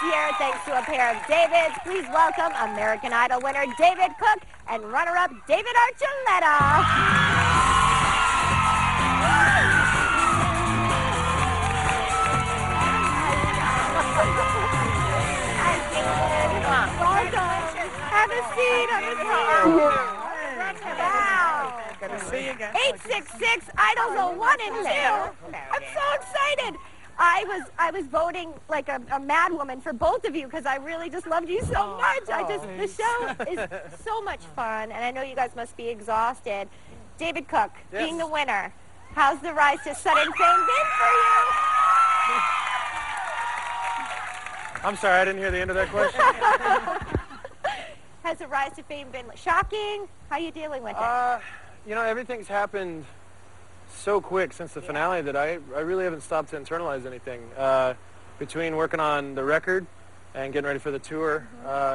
year thanks to a pair of Davids. Please welcome American Idol winner David Cook and runner-up David Archuletta. Have a seat. Wow. Good to see you again. 866 Idols 1 and 2. I'm so excited. I was voting like a madwoman for both of you because I really just loved you so much. The show is so much fun, and I know you guys must be exhausted. David Cook, yes, being the winner, how's the rise to sudden fame been for you? I'm sorry, I didn't hear the end of that question. Has the rise to fame been shocking? How are you dealing with it? You know, everything's happened so quick since the finale that I really haven't stopped to internalize anything. Between working on the record and getting ready for the tour,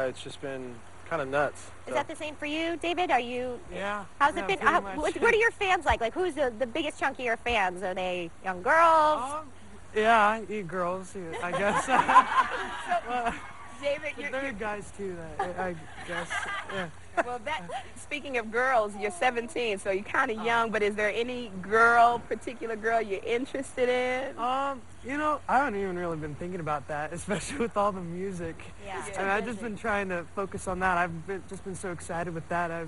it's just been kind of nuts. Is that the same for you, David? Are you? Yeah. How's it been? What are your fans like? Like, who's the biggest chunk of your fans? Are they young girls? Yeah, girls, I guess. David, there are guys too, I guess. Yeah. Well, speaking of girls, you're 17, so you're kind of young, but is there any particular girl you're interested in? You know, I haven't even really been thinking about that, especially with all the music. Yeah. I mean, I've just been trying to focus on that. Just been so excited with that. I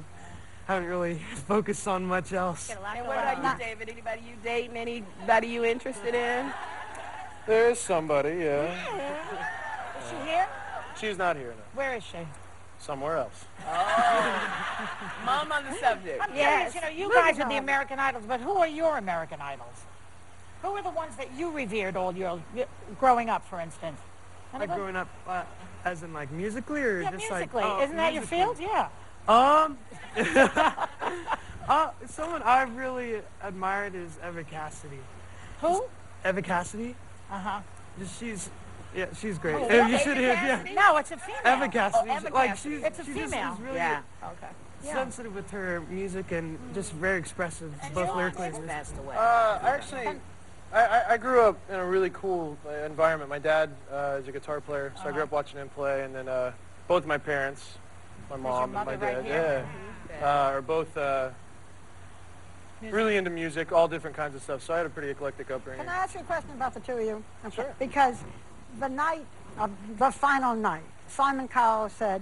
haven't really focused on much else. And what about you, David? Anybody you dating? Anybody you interested in? There's somebody, yeah. Is she here? She's not here, no. Where is she? Somewhere else. Oh. Mom on the subject. I'm curious, you know, you guys are the American Idols, but who are your American Idols? Who are the ones that you revered all your growing up, for instance? Like growing up, as in like musically, or yeah, just musically. like? Isn't that musically. your field? Yeah. Someone I've really admired is Eva Cassidy. Who? Eva Cassidy. Uh-huh. She's great. Oh, you should hear. Yeah. No, it's a female. Eva Cassidy. Eva Like Cassidy. It's a female. She's really Yeah. Okay. sensitive with her music and just very expressive, both lyrically and musically. Passed away. I grew up in a really cool environment. My dad is a guitar player, so I grew up watching him play, and then both my parents, my mom and my dad, are both really into music, all different kinds of stuff. So I had a pretty eclectic upbringing. Can I ask you a question about the two of you? Sure. Because the night of the final night, Simon Cowell said,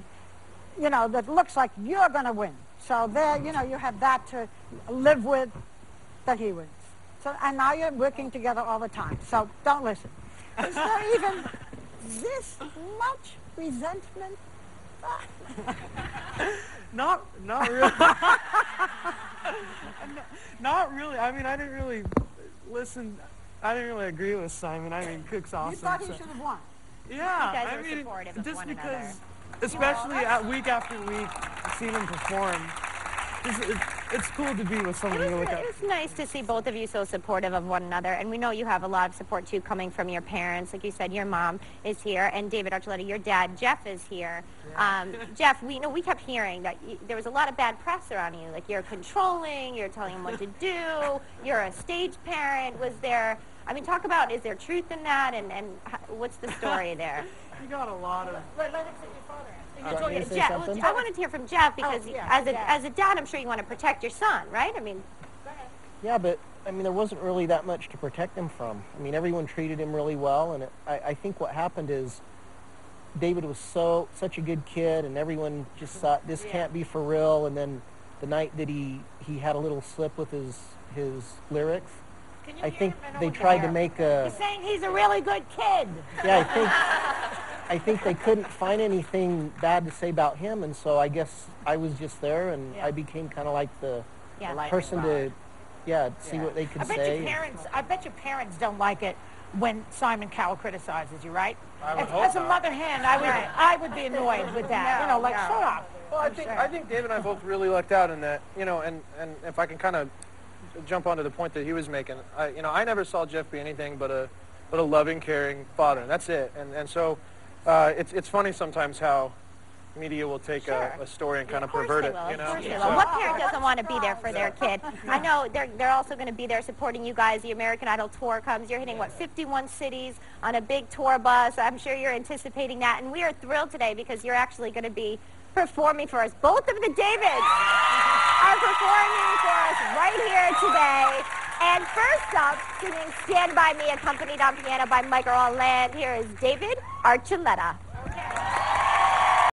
you know, that looks like you're going to win. So there, you know, you have that to live with, that he wins. So, and now you're working together all the time. So don't listen. Is there even this much resentment? Not really. Not really. I mean, I didn't really listen. I didn't really agree with Simon. I mean, Cook's awesome. You thought he should have won. You Yeah, guys I are mean, supportive of just one because, another. especially week after week, seeing him perform, it's cool to be with someone you look up. It was nice to see both of you so supportive of one another, and we know you have a lot of support too coming from your parents. Like you said, your mom is here, and David Archuletta, your dad Jeff, is here. Yeah. Jeff, we kept hearing that there was a lot of bad press around you. Like, you're controlling, you're telling him what to do, you're a stage parent. Was there? I mean, talk about, is there truth in that, and what's the story there? You got a lot of. Let him say your father. Jeff, I wanted to hear from Jeff because as a dad, I'm sure you want to protect your son, right? I mean, yeah, but I mean, there wasn't really that much to protect him from. I mean, everyone treated him really well, and I think what happened is David was such a good kid, and everyone just thought this can't be for real. And then the night that he had a little slip with his lyrics, I think they tried to make a. He's saying he's a really good kid. Yeah, I think they couldn't find anything bad to say about him, and so I guess I was just there, and I became kind of like the person to, see what they could say. I bet your parents don't like it when Simon Cowell criticizes you, right? As a mother hen, I would be annoyed with that. You know, like, shut up. Well, I think David and I both really lucked out in that, you know, and if I can kind of jump onto the point that he was making, I never saw Jeff be anything but a loving, caring father, and that's it. And so it's funny sometimes how media will take Sure. a story and kind of course pervert they it. will. You know? Of course they So- will. What parent doesn't want to be there for their kid? I know they're also going to be there supporting you guys. The American Idol tour comes. You're hitting, what, 51 cities on a big tour bus. I'm sure you're anticipating that. And we are thrilled today because you're actually going to be performing for us. Both of the Davids are performing for us right here today. And first up, singing Stand By Me, accompanied on piano by Michael Land, here is David Archuletta.